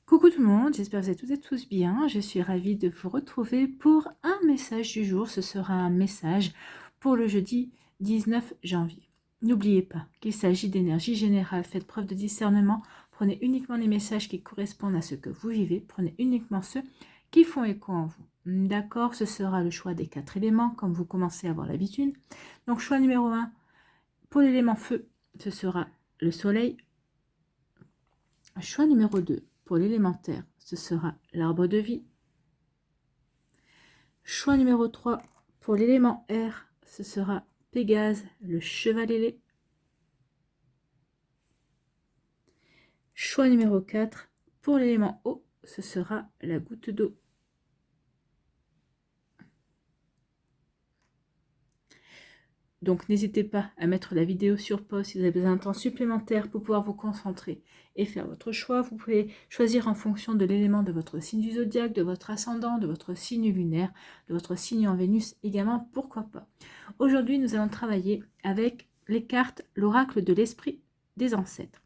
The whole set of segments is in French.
Coucou tout le monde, j'espère que vous êtes toutes et tous bien. Je suis ravie de vous retrouver pour un message du jour. Ce sera un message pour le jeudi 19 janvier. N'oubliez pas qu'il s'agit d'énergie générale. Faites preuve de discernement. Prenez uniquement les messages qui correspondent à ce que vous vivez. Prenez uniquement ceux qui font écho en vous. D'accord, ce sera le choix des 4 éléments, comme vous commencez à avoir l'habitude. Donc, choix numéro 1, pour l'élément feu, ce sera le soleil. Choix numéro 2, pour l'élémentaire, ce sera l'arbre de vie. Choix numéro 3, pour l'élément air, ce sera Pégase, le cheval ailé. Choix numéro 4, pour l'élément eau, ce sera la goutte d'eau. Donc n'hésitez pas à mettre la vidéo sur pause si vous avez besoin d'un temps supplémentaire pour pouvoir vous concentrer et faire votre choix. Vous pouvez choisir en fonction de l'élément de votre signe du zodiaque, de votre ascendant, de votre signe lunaire, de votre signe en Vénus également, pourquoi pas. Aujourd'hui, nous allons travailler avec les cartes, l'oracle de l'esprit des ancêtres.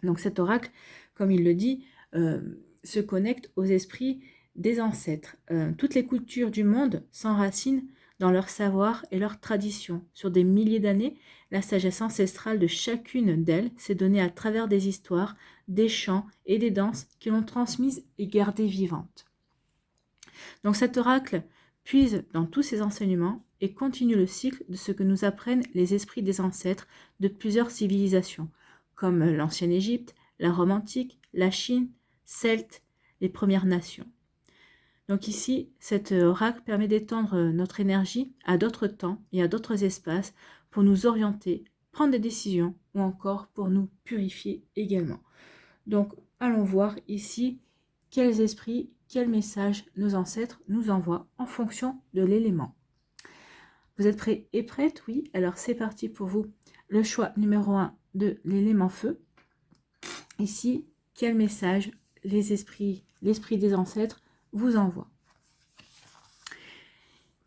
Donc cet oracle, comme il le dit, se connecte aux esprits des ancêtres. Toutes les cultures du monde s'enracinent dans leur savoir et leur tradition. Sur des milliers d'années, la sagesse ancestrale de chacune d'elles s'est donnée à travers des histoires, des chants et des danses qui l'ont transmise et gardée vivante. Donc cet oracle puise dans tous ces enseignements et continue le cycle de ce que nous apprennent les esprits des ancêtres de plusieurs civilisations, comme l'ancienne Égypte, la Rome antique, la Chine, Celtes, les Premières Nations. Donc ici, cet oracle permet d'étendre notre énergie à d'autres temps et à d'autres espaces pour nous orienter, prendre des décisions ou encore pour nous purifier également. Donc allons voir ici quels esprits, quels messages nos ancêtres nous envoient en fonction de l'élément. Vous êtes prêts et prêtes? Oui, alors c'est parti pour vous. Le choix numéro 1 de l'élément feu. Ici, quel message l'esprit des ancêtres vous envoie?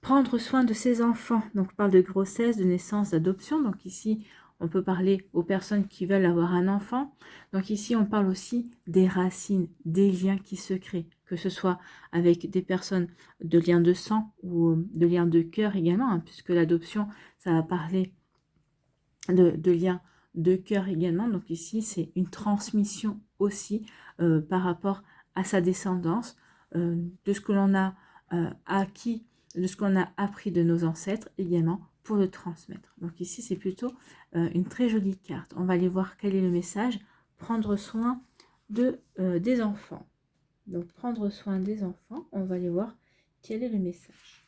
Prendre soin de ses enfants, donc on parle de grossesse, de naissance, d'adoption, donc ici on peut parler aux personnes qui veulent avoir un enfant, donc ici on parle aussi des racines, des liens qui se créent, que ce soit avec des personnes de liens de sang ou de liens de cœur également, hein, puisque l'adoption ça va parler de liens de cœur également, donc ici c'est une transmission aussi par rapport à sa descendance, de ce que l'on a acquis, de ce qu'on a appris de nos ancêtres également pour le transmettre. Donc ici, c'est plutôt une très jolie carte. On va aller voir quel est le message. Prendre soin des enfants. Donc prendre soin des enfants, on va aller voir quel est le message.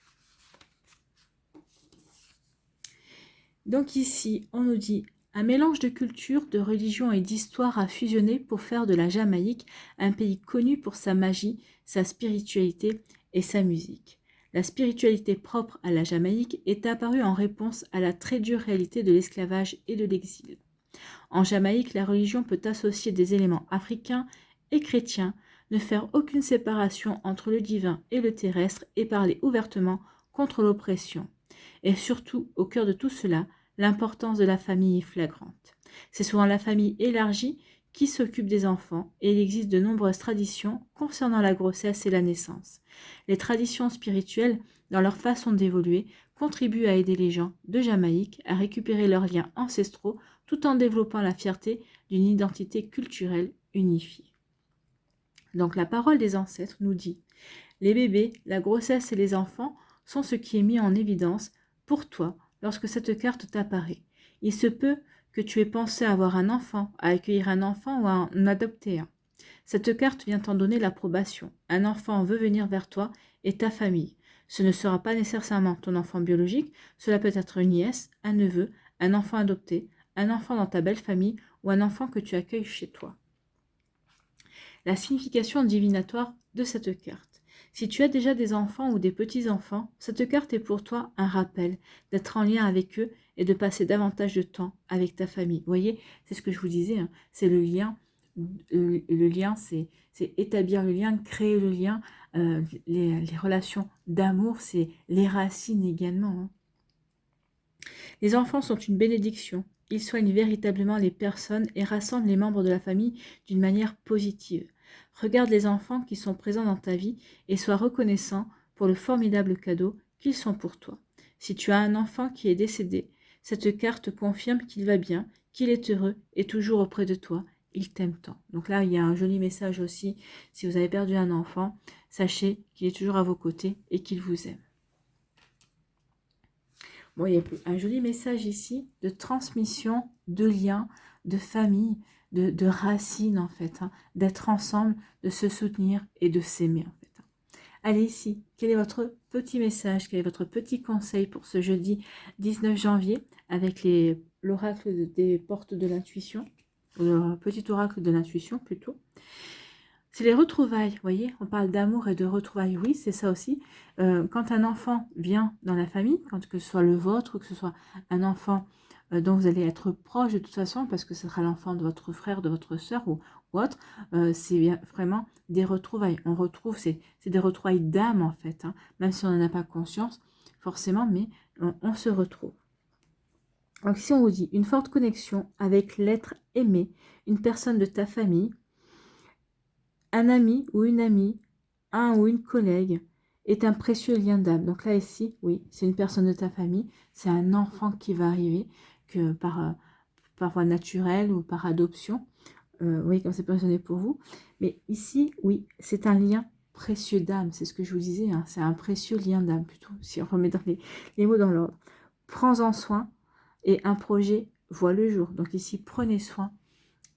Donc ici, on nous dit un mélange de culture, de religion et d'histoire a fusionné pour faire de la Jamaïque un pays connu pour sa magie, sa spiritualité et sa musique. La spiritualité propre à la Jamaïque est apparue en réponse à la très dure réalité de l'esclavage et de l'exil. En Jamaïque, la religion peut associer des éléments africains et chrétiens, ne faire aucune séparation entre le divin et le terrestre et parler ouvertement contre l'oppression. Et surtout, au cœur de tout cela, l'importance de la famille est flagrante. C'est souvent la famille élargie qui s'occupe des enfants et il existe de nombreuses traditions concernant la grossesse et la naissance. Les traditions spirituelles, dans leur façon d'évoluer, contribuent à aider les gens de Jamaïque à récupérer leurs liens ancestraux tout en développant la fierté d'une identité culturelle unifiée. Donc la parole des ancêtres nous dit « Les bébés, la grossesse et les enfants sont ce qui est mis en évidence pour toi lorsque cette carte t'apparaît. Il se peut que tu aies pensé à avoir un enfant, à accueillir un enfant ou à en adopter un. Cette carte vient t'en donner l'approbation. Un enfant veut venir vers toi et ta famille. Ce ne sera pas nécessairement ton enfant biologique, cela peut être une nièce, un neveu, un enfant adopté, un enfant dans ta belle famille ou un enfant que tu accueilles chez toi. » La signification divinatoire de cette carte. Si tu as déjà des enfants ou des petits-enfants, cette carte est pour toi un rappel d'être en lien avec eux et de passer davantage de temps avec ta famille. Vous voyez, c'est ce que je vous disais, hein, c'est le lien. Le lien, c'est établir le lien, créer le lien. Les relations d'amour, c'est les racines également. Hein. Les enfants sont une bénédiction. Ils soignent véritablement les personnes et rassemblent les membres de la famille d'une manière positive. Regarde les enfants qui sont présents dans ta vie et sois reconnaissant pour le formidable cadeau qu'ils sont pour toi. Si tu as un enfant qui est décédé, cette carte confirme qu'il va bien, qu'il est heureux et toujours auprès de toi. Il t'aime tant. Donc là, il y a un joli message aussi. Si vous avez perdu un enfant, sachez qu'il est toujours à vos côtés et qu'il vous aime. Bon, il y a un joli message ici de transmission, de liens, de famille, de racines en fait, hein, d'être ensemble, de se soutenir et de s'aimer en fait. Allez ici, quel est votre petit message, quel est votre petit conseil pour ce jeudi 19 janvier avec l'oracle des portes de l'intuition, le petit oracle de l'intuition plutôt. C'est les retrouvailles, vous voyez, on parle d'amour et de retrouvailles, oui, c'est ça aussi. Quand un enfant vient dans la famille, que ce soit le vôtre ou que ce soit un enfant dont vous allez être proche de toute façon, parce que ce sera l'enfant de votre frère, de votre soeur ou autre, c'est bien vraiment des retrouvailles. On retrouve, c'est des retrouvailles d'âme en fait, hein, même si on n'en a pas conscience forcément, mais on se retrouve. Donc si on vous dit une forte connexion avec l'être aimé, une personne de ta famille, un ami ou une amie, un ou une collègue est un précieux lien d'âme. Donc là ici, oui, c'est une personne de ta famille, c'est un enfant qui va arriver que par voie naturelle ou par adoption. Oui, comme c'est pensionné pour vous. Mais ici, oui, c'est un lien précieux d'âme, c'est ce que je vous disais, hein, c'est un précieux lien d'âme plutôt, si on remet dans les mots dans l'ordre. Prends-en soin et un projet voit le jour. Donc ici, prenez soin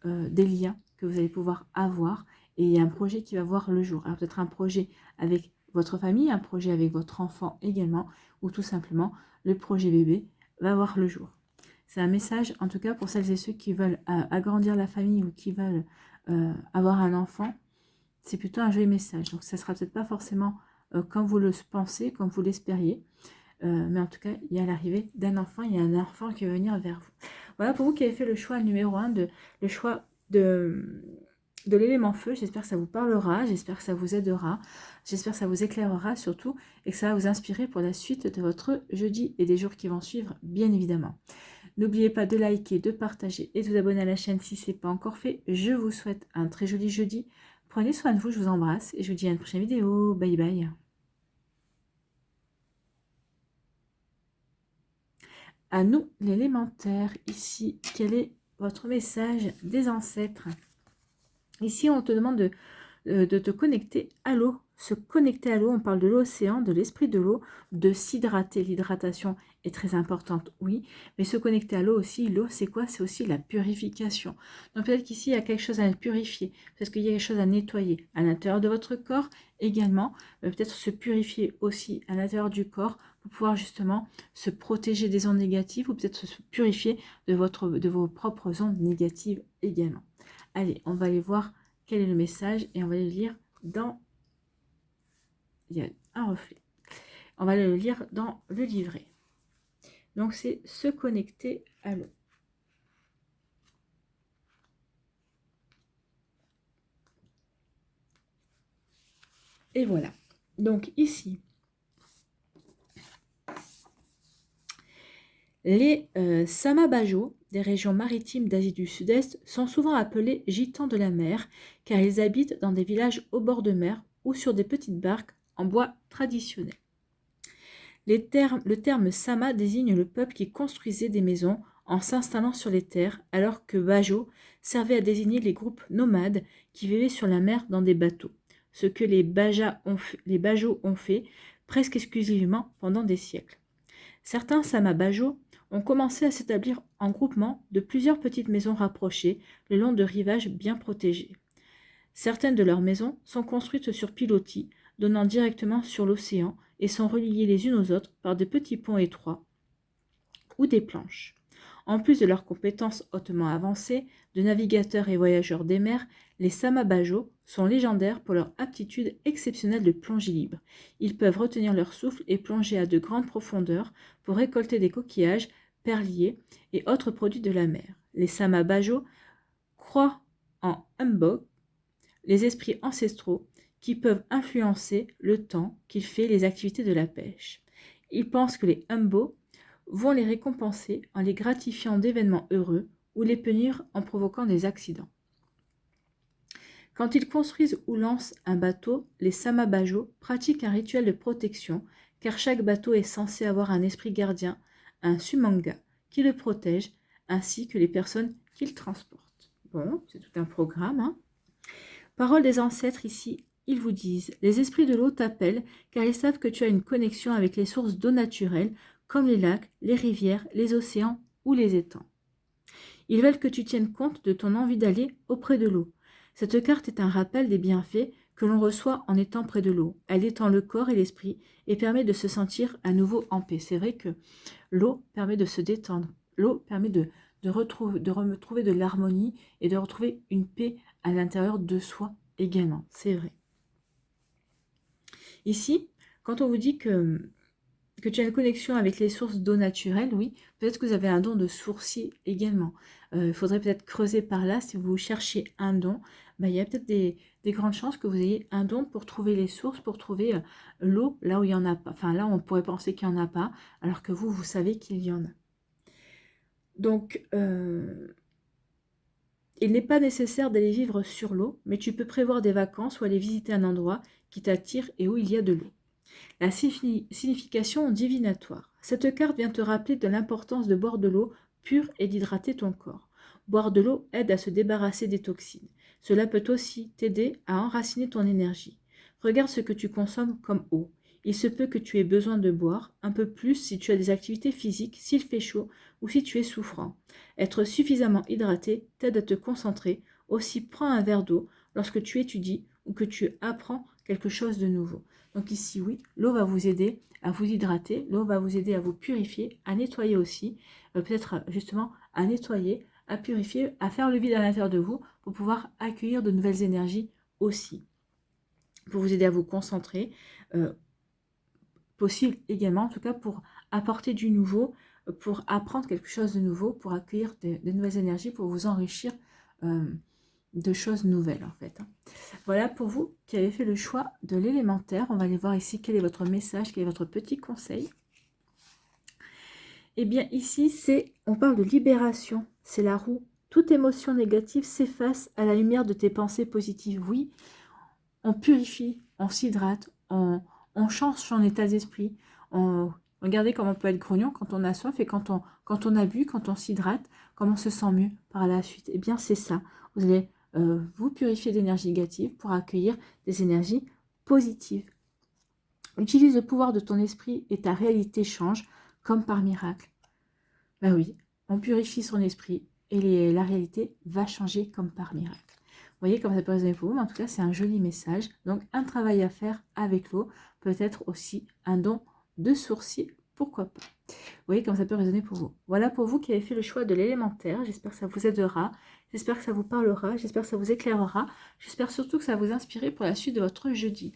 des liens que vous allez pouvoir avoir et il y a un projet qui va voir le jour. Alors peut-être un projet avec votre famille, un projet avec votre enfant également, ou tout simplement le projet bébé va voir le jour. C'est un message, en tout cas pour celles et ceux qui veulent agrandir la famille ou qui veulent avoir un enfant, c'est plutôt un joli message. Donc ça ne sera peut-être pas forcément comme vous le pensez, comme vous l'espériez, mais en tout cas, il y a l'arrivée d'un enfant, il y a un enfant qui va venir vers vous. Voilà pour vous qui avez fait le choix numéro 1, le choix de l'élément feu. J'espère que ça vous parlera, j'espère que ça vous aidera, j'espère que ça vous éclairera surtout et que ça va vous inspirer pour la suite de votre jeudi et des jours qui vont suivre, bien évidemment. N'oubliez pas de liker, de partager et de vous abonner à la chaîne si ce n'est pas encore fait. Je vous souhaite un très joli jeudi. Prenez soin de vous, je vous embrasse et je vous dis à une prochaine vidéo. Bye bye. À nous, l'élémentaire. Ici, quel est votre message des ancêtres? Ici, on te demande de te connecter à l'eau. Se connecter à l'eau, on parle de l'océan, de l'esprit de l'eau, de s'hydrater. L'hydratation est très importante, oui, mais se connecter à l'eau aussi, l'eau c'est quoi? C'est aussi la purification. Donc peut-être qu'ici il y a quelque chose à purifier, peut-être qu'il y a quelque chose à nettoyer à l'intérieur de votre corps également, peut-être se purifier aussi à l'intérieur du corps pour pouvoir justement se protéger des ondes négatives ou peut-être se purifier de vos propres ondes négatives également. Allez, on va aller voir quel est le message et on va le lire dans... Il y a un reflet. On va le lire dans le livret. Donc, c'est se connecter à l'eau. Et voilà. Donc, ici, les Sama-Bajo des régions maritimes d'Asie du Sud-Est sont souvent appelés gitans de la mer car ils habitent dans des villages au bord de mer ou sur des petites barques en bois traditionnel. Le terme Sama désigne le peuple qui construisait des maisons en s'installant sur les terres, alors que Bajo servait à désigner les groupes nomades qui vivaient sur la mer dans des bateaux, ce que les Bajos ont fait presque exclusivement pendant des siècles. Certains Sama Bajo ont commencé à s'établir en groupement de plusieurs petites maisons rapprochées le long de rivages bien protégés. Certaines de leurs maisons sont construites sur pilotis, donnant directement sur l'océan et sont reliées les unes aux autres par de petits ponts étroits ou des planches. En plus de leurs compétences hautement avancées de navigateurs et voyageurs des mers, les Sama-Bajo sont légendaires pour leur aptitude exceptionnelle de plongée libre. Ils peuvent retenir leur souffle et plonger à de grandes profondeurs pour récolter des coquillages, perliers et autres produits de la mer. Les Sama-Bajo croient en Mbok, les esprits ancestraux qui peuvent influencer le temps qu'il fait les activités de la pêche. Ils pensent que les Humbo vont les récompenser en les gratifiant d'événements heureux ou les punir en provoquant des accidents. Quand ils construisent ou lancent un bateau, les Samabajo pratiquent un rituel de protection, car chaque bateau est censé avoir un esprit gardien, un Sumanga, qui le protège, ainsi que les personnes qu'il transporte. Bon, c'est tout un programme, hein. Parole des ancêtres ici, ils vous disent, les esprits de l'eau t'appellent, car ils savent que tu as une connexion avec les sources d'eau naturelles, comme les lacs, les rivières, les océans ou les étangs. Ils veulent que tu tiennes compte de ton envie d'aller auprès de l'eau. Cette carte est un rappel des bienfaits que l'on reçoit en étant près de l'eau. Elle étend le corps et l'esprit et permet de se sentir à nouveau en paix. C'est vrai que l'eau permet de se détendre. L'eau permet de retrouver de l'harmonie et de retrouver une paix à l'intérieur de soi également. C'est vrai. Ici, quand on vous dit que tu as une connexion avec les sources d'eau naturelle, oui, peut-être que vous avez un don de sourcier également. Il faudrait peut-être creuser par là, si vous cherchez un don, il y a peut-être des grandes chances que vous ayez un don pour trouver les sources, pour trouver l'eau là où il n'y en a pas. Enfin, là, on pourrait penser qu'il n'y en a pas, alors que vous savez qu'il y en a. Donc, il n'est pas nécessaire d'aller vivre sur l'eau, mais tu peux prévoir des vacances ou aller visiter un endroit qui t'attire et où il y a de l'eau. La signification divinatoire. Cette carte vient te rappeler de l'importance de boire de l'eau pure et d'hydrater ton corps. Boire de l'eau aide à se débarrasser des toxines. Cela peut aussi t'aider à enraciner ton énergie. Regarde ce que tu consommes comme eau. Il se peut que tu aies besoin de boire un peu plus si tu as des activités physiques, s'il fait chaud ou si tu es souffrant. Être suffisamment hydraté t'aide à te concentrer. Aussi, prends un verre d'eau lorsque tu étudies ou que tu apprends quelque chose de nouveau. Donc ici, oui, l'eau va vous aider à vous hydrater, l'eau va vous aider à vous purifier, à nettoyer aussi, peut-être justement à nettoyer, à purifier, à faire le vide à l'intérieur de vous pour pouvoir accueillir de nouvelles énergies aussi, pour vous aider à vous concentrer, possible également, en tout cas pour apporter du nouveau, pour apprendre quelque chose de nouveau, pour accueillir de nouvelles énergies, pour vous enrichir de choses nouvelles en fait. Voilà pour vous qui avez fait le choix de l'élémentaire. On va aller voir ici quel est votre message, quel est votre petit conseil. Eh bien ici, on parle de libération, c'est la roue. Toute émotion négative s'efface à la lumière de tes pensées positives. Oui, on purifie, on s'hydrate, on change son état d'esprit. Regardez comment on peut être grognon quand on a soif et quand on a bu, quand on s'hydrate, comment on se sent mieux par la suite. Eh bien c'est ça, vous allez vous purifier d'énergie négative pour accueillir des énergies positives. Utilise le pouvoir de ton esprit et ta réalité change comme par miracle. Ben oui, on purifie son esprit et la réalité va changer comme par miracle. Vous voyez comme ça peut résonner pour vous, mais en tout cas c'est un joli message. Donc un travail à faire avec l'eau, peut-être aussi un don de sourcier, pourquoi pas. Vous voyez comme ça peut résonner pour vous. Voilà pour vous qui avez fait le choix de l'élémentaire. J'espère que ça vous aidera. J'espère que ça vous parlera. J'espère que ça vous éclairera. J'espère surtout que ça va vous inspirer pour la suite de votre jeudi.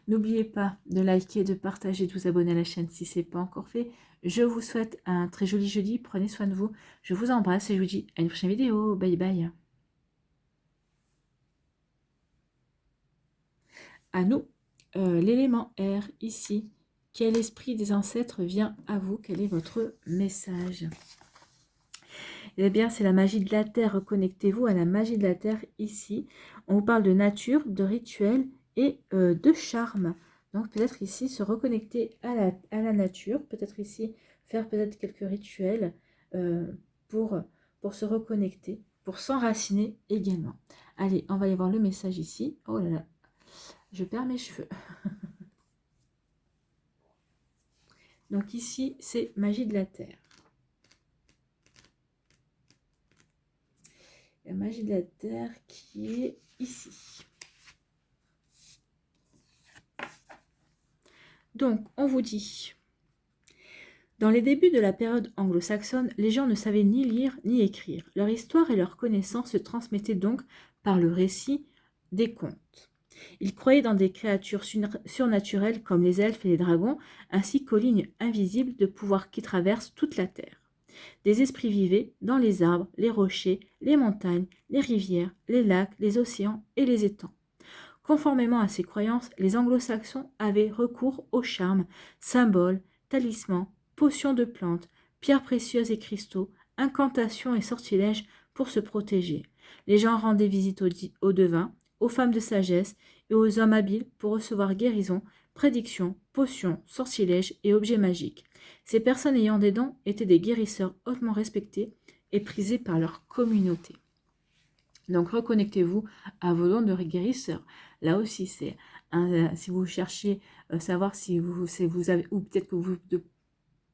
N'oubliez pas de liker, de partager, de vous abonner à la chaîne si ce n'est pas encore fait. Je vous souhaite un très joli jeudi. Prenez soin de vous. Je vous embrasse et je vous dis à une prochaine vidéo. Bye bye. À nous, l'élément R ici. Quel esprit des ancêtres vient à vous? Quel est votre message? Eh bien, c'est la magie de la Terre. Reconnectez-vous à la magie de la Terre ici. On vous parle de nature, de rituel et de charme. Donc, peut-être ici, se reconnecter à la nature. Peut-être ici, faire peut-être quelques rituels pour se reconnecter, pour s'enraciner également. Allez, on va aller voir le message ici. Oh là là, je perds mes cheveux. Donc ici, c'est magie de la Terre. La magie de la Terre qui est ici. Donc, on vous dit, dans les débuts de la période anglo-saxonne, les gens ne savaient ni lire ni écrire. Leur histoire et leur connaissance se transmettaient donc par le récit des contes. Ils croyaient dans des créatures surnaturelles comme les elfes et les dragons, ainsi qu'aux lignes invisibles de pouvoir qui traversent toute la Terre. Des esprits vivaient dans les arbres, les rochers, les montagnes, les rivières, les lacs, les océans et les étangs. Conformément à ces croyances, les anglo-saxons avaient recours aux charmes, symboles, talismans, potions de plantes, pierres précieuses et cristaux, incantations et sortilèges pour se protéger. Les gens rendaient visite aux devins, aux femmes de sagesse et aux hommes habiles pour recevoir guérison, prédictions, potions, sortilèges et objets magiques. Ces personnes ayant des dons étaient des guérisseurs hautement respectés et prisés par leur communauté. Donc reconnectez-vous à vos dons de guérisseur. Là aussi, c'est si vous cherchez savoir si vous avez, ou peut-être que vous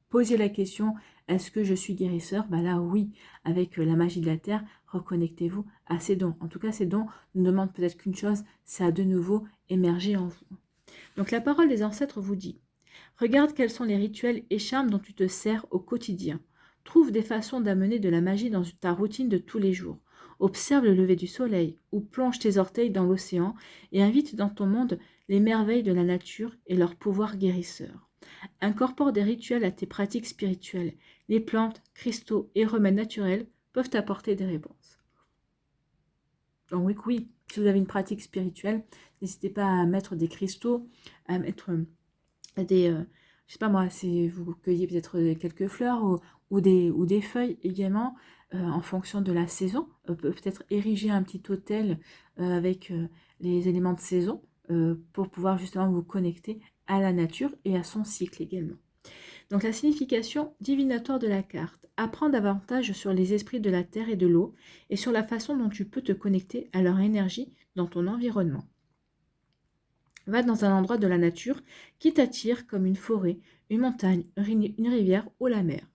posiez la question, est-ce que je suis guérisseur? Bah là, oui, avec la magie de la terre, reconnectez-vous à ces dons. En tout cas, ces dons ne demandent peut-être qu'une chose, c'est à de nouveau émerger en vous. Donc la parole des ancêtres vous dit, regarde quels sont les rituels et charmes dont tu te sers au quotidien. Trouve des façons d'amener de la magie dans ta routine de tous les jours. Observe le lever du soleil ou plonge tes orteils dans l'océan et invite dans ton monde les merveilles de la nature et leur pouvoir guérisseur. Incorpore des rituels à tes pratiques spirituelles. Les plantes, cristaux et remèdes naturels peuvent apporter des réponses. Donc oui, si vous avez une pratique spirituelle, n'hésitez pas à mettre des cristaux, à mettre des, je sais pas moi, si vous cueillez peut-être quelques fleurs ou des feuilles également, en fonction de la saison, peut-être ériger un petit autel avec les éléments de saison pour pouvoir justement vous connecter à la nature et à son cycle également. Donc la signification divinatoire de la carte. Apprends davantage sur les esprits de la terre et de l'eau et sur la façon dont tu peux te connecter à leur énergie dans ton environnement. Va dans un endroit de la nature qui t'attire comme une forêt, une montagne, une rivière ou la mer.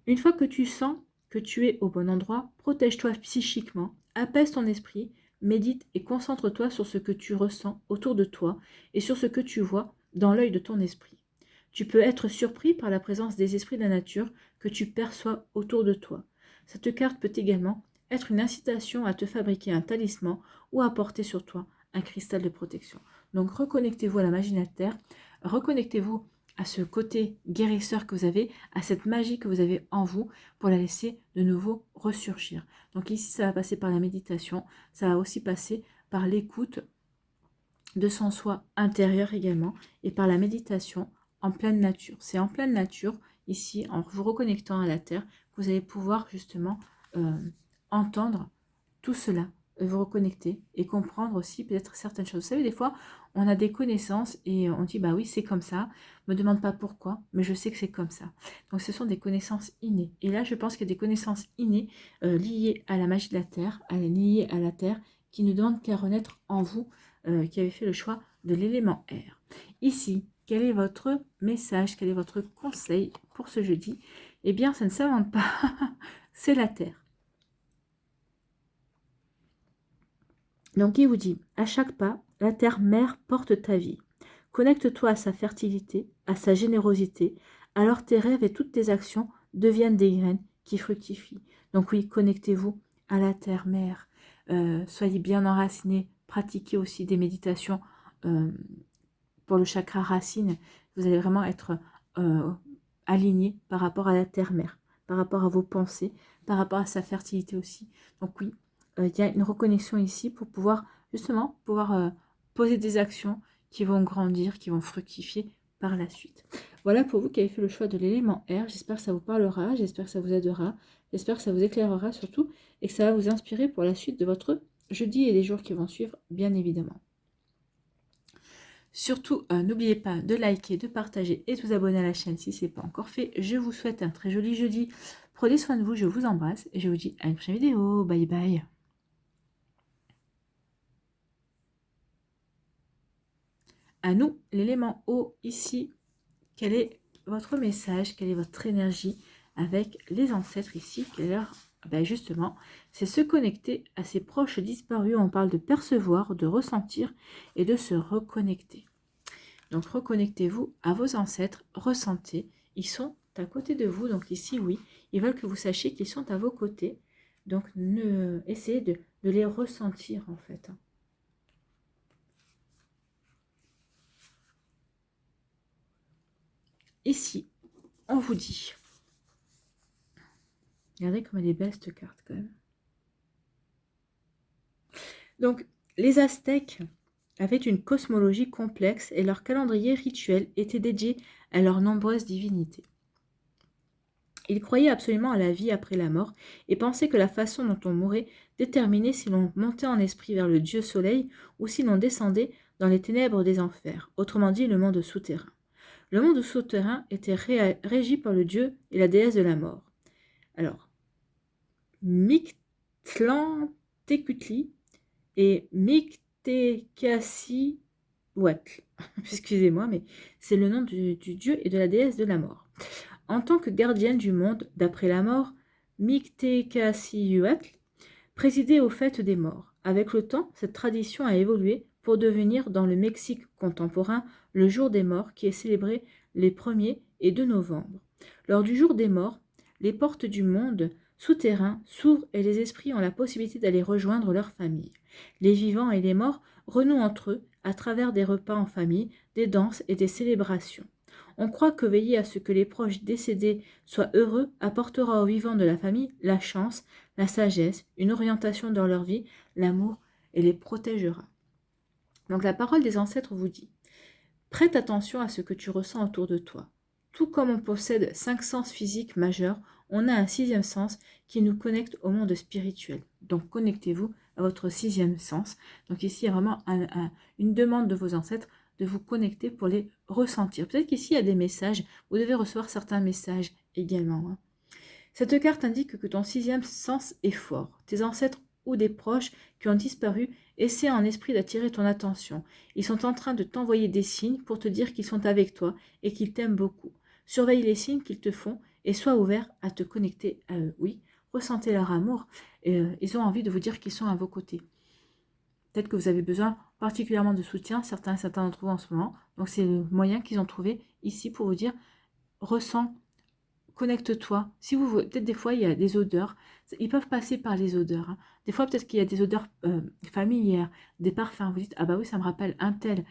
Une fois que tu sens que tu es au bon endroit, protège-toi psychiquement, apaise ton esprit, médite et concentre-toi sur ce que tu ressens autour de toi et sur ce que tu vois dans l'œil de ton esprit. Tu peux être surpris par la présence des esprits de la nature que tu perçois autour de toi. Cette carte peut également être une incitation à te fabriquer un talisman ou à porter sur toi un cristal de protection. Donc reconnectez-vous à la magie de la terre, reconnectez-vous à ce côté guérisseur que vous avez, à cette magie que vous avez en vous pour la laisser de nouveau ressurgir. Donc ici, ça va passer par la méditation, ça va aussi passer par l'écoute de son soi intérieur également et par la méditation en pleine nature. C'est en pleine nature, ici, en vous reconnectant à la terre, que vous allez pouvoir justement entendre tout cela, vous reconnecter et comprendre aussi peut-être certaines choses. Vous savez, des fois, on a des connaissances et on dit, bah oui, c'est comme ça, me demande pas pourquoi, mais je sais que c'est comme ça. Donc, ce sont des connaissances innées. Et là, je pense qu'il y a des connaissances innées liées à la magie de la terre, liées à la terre, qui ne demandent qu'à renaître en vous, qui avez fait le choix de l'élément air. Ici, quel est votre message, quel est votre conseil pour ce jeudi? Eh bien, ça ne s'invente pas, c'est la terre. Donc il vous dit, à chaque pas, la terre-mère porte ta vie. Connecte-toi à sa fertilité, à sa générosité, alors tes rêves et toutes tes actions deviennent des graines qui fructifient. Donc oui, connectez-vous à la terre-mère. Soyez bien enracinés, pratiquez aussi des méditations pour le chakra racine. Vous allez vraiment être aligné par rapport à la terre-mère, par rapport à vos pensées, par rapport à sa fertilité aussi. Donc oui, il y a une reconnexion ici pour pouvoir justement poser des actions qui vont grandir, qui vont fructifier par la suite. Voilà pour vous qui avez fait le choix de l'élément R. J'espère que ça vous parlera, j'espère que ça vous aidera, j'espère que ça vous éclairera surtout et que ça va vous inspirer pour la suite de votre jeudi et les jours qui vont suivre, bien évidemment. Surtout, n'oubliez pas de liker, de partager et de vous abonner à la chaîne si ce n'est pas encore fait. Je vous souhaite un très joli jeudi. Prenez soin de vous, je vous embrasse et je vous dis à une prochaine vidéo. Bye bye. À nous, l'élément eau ici. Quel est votre message? Quelle est votre énergie avec les ancêtres ici? Justement, c'est se connecter à ses proches disparus. On parle de percevoir, de ressentir et de se reconnecter. Donc reconnectez-vous à vos ancêtres, ressentez, ils sont à côté de vous. Donc ici, oui, ils veulent que vous sachiez qu'ils sont à vos côtés. Donc essayez de les ressentir en fait. Ici, on vous dit, regardez comme elle est belle cette carte quand même. Donc, les Aztèques avaient une cosmologie complexe et leur calendrier rituel était dédié à leurs nombreuses divinités. Il croyait absolument à la vie après la mort et pensait que la façon dont on mourait déterminait si l'on montait en esprit vers le Dieu Soleil ou si l'on descendait dans les ténèbres des enfers, autrement dit le monde souterrain. Le monde souterrain était régi par le dieu et la déesse de la mort. Alors, Mictlantecuhtli et Mictecacihuatl. Excusez-moi, mais c'est le nom du dieu et de la déesse de la mort. En tant que gardienne du monde d'après la mort, Mictecacihuatl présidait aux fêtes des morts. Avec le temps, cette tradition a évolué pour devenir, dans le Mexique contemporain, le jour des morts qui est célébré les 1er et 2 novembre. Lors du jour des morts, les portes du monde souterrain s'ouvrent et les esprits ont la possibilité d'aller rejoindre leur famille. Les vivants et les morts renouent entre eux à travers des repas en famille, des danses et des célébrations. On croit que veiller à ce que les proches décédés soient heureux apportera aux vivants de la famille la chance, la sagesse, une orientation dans leur vie, l'amour et les protégera. Donc la parole des ancêtres vous dit: prête attention à ce que tu ressens autour de toi. Tout comme on possède 5 sens physiques majeurs, on a un 6e sens qui nous connecte au monde spirituel. Donc connectez-vous à votre 6e sens. Donc ici, il y a vraiment une demande de vos ancêtres de vous connecter pour les ressentir. Peut-être qu'ici, il y a des messages. Vous devez recevoir certains messages également. Cette carte indique que ton 6e sens est fort. Tes ancêtres ou des proches qui ont disparu essaient en esprit d'attirer ton attention. Ils sont en train de t'envoyer des signes pour te dire qu'ils sont avec toi et qu'ils t'aiment beaucoup. Surveille les signes qu'ils te font et sois ouvert à te connecter à eux. Oui, ressentez leur amour. Ils ont envie de vous dire qu'ils sont à vos côtés. Peut-être que vous avez besoin particulièrement de soutien, certains d'entre vous en ce moment. Donc c'est le moyen qu'ils ont trouvé ici pour vous dire: ressens, connecte-toi. Si vous, peut-être des fois il y a des odeurs, ils peuvent passer par les odeurs. Des fois peut-être qu'il y a des odeurs familières, des parfums. Vous dites: ah bah oui, ça me rappelle un tel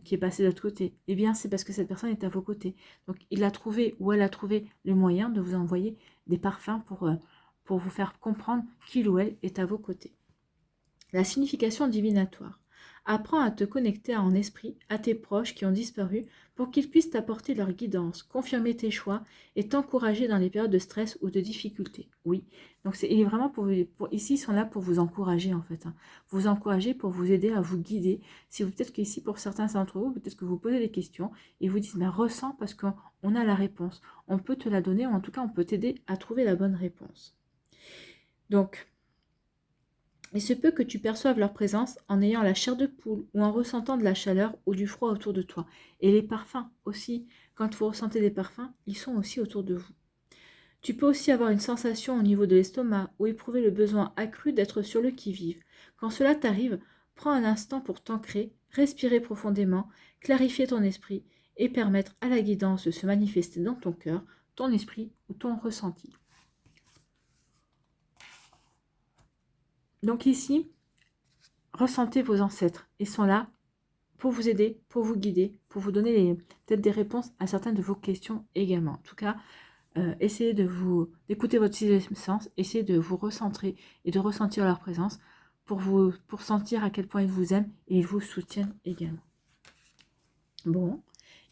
qui est passé de l'autre côté. Eh bien c'est parce que cette personne est à vos côtés. Donc il a trouvé ou elle a trouvé le moyen de vous envoyer des parfums pour vous faire comprendre qu'il ou elle est à vos côtés. La signification divinatoire. Apprends à te connecter en esprit à tes proches qui ont disparu pour qu'ils puissent t'apporter leur guidance, confirmer tes choix et t'encourager dans les périodes de stress ou de difficulté. Oui, donc il est vraiment ici, ils sont là pour vous encourager en fait. Vous encourager pour vous aider à vous guider. Si vous, peut-être qu'ici, pour certains d'entre vous, peut-être que vous posez des questions et vous dites: mais ressens, parce qu'on a la réponse. On peut te la donner, ou en tout cas on peut t'aider à trouver la bonne réponse. Donc, il se peut que tu perçoives leur présence en ayant la chair de poule ou en ressentant de la chaleur ou du froid autour de toi. Et les parfums aussi, quand vous ressentez des parfums, ils sont aussi autour de vous. Tu peux aussi avoir une sensation au niveau de l'estomac ou éprouver le besoin accru d'être sur le qui-vive. Quand cela t'arrive, prends un instant pour t'ancrer, respirer profondément, clarifier ton esprit et permettre à la guidance de se manifester dans ton cœur, ton esprit ou ton ressenti. Donc ici, ressentez vos ancêtres. Ils sont là pour vous aider, pour vous guider, pour vous donner peut-être des réponses à certaines de vos questions également. En tout cas, essayez d'écouter votre 6e sens, essayez de vous recentrer et de ressentir leur présence pour sentir à quel point ils vous aiment et ils vous soutiennent également. Bon,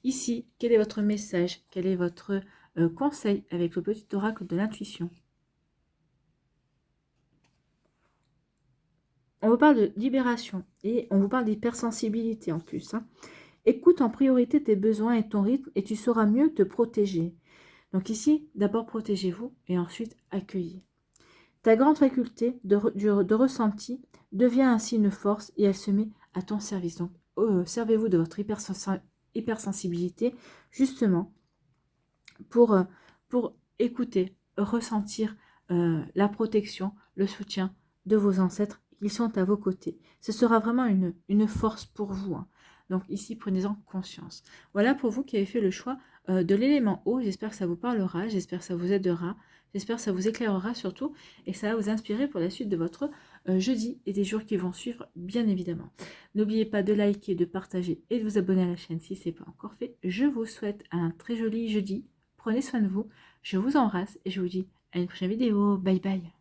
ici, quel est votre message? Quel est votre conseil avec le petit oracle de l'intuition? On vous parle de libération et on vous parle d'hypersensibilité en plus. Écoute en priorité tes besoins et ton rythme et tu sauras mieux te protéger. Donc ici, d'abord protégez-vous et ensuite accueillez. Ta grande faculté de ressenti devient ainsi une force et elle se met à ton service. Donc servez-vous de votre hypersensibilité justement pour écouter, ressentir la protection, le soutien de vos ancêtres. Ils sont à vos côtés. Ce sera vraiment une force pour vous. Donc ici, prenez-en conscience. Voilà pour vous qui avez fait le choix de l'élément eau. J'espère que ça vous parlera, j'espère que ça vous aidera, j'espère que ça vous éclairera surtout et que ça va vous inspirer pour la suite de votre jeudi et des jours qui vont suivre, bien évidemment. N'oubliez pas de liker, de partager et de vous abonner à la chaîne si ce n'est pas encore fait. Je vous souhaite un très joli jeudi. Prenez soin de vous. Je vous embrasse et je vous dis à une prochaine vidéo. Bye bye.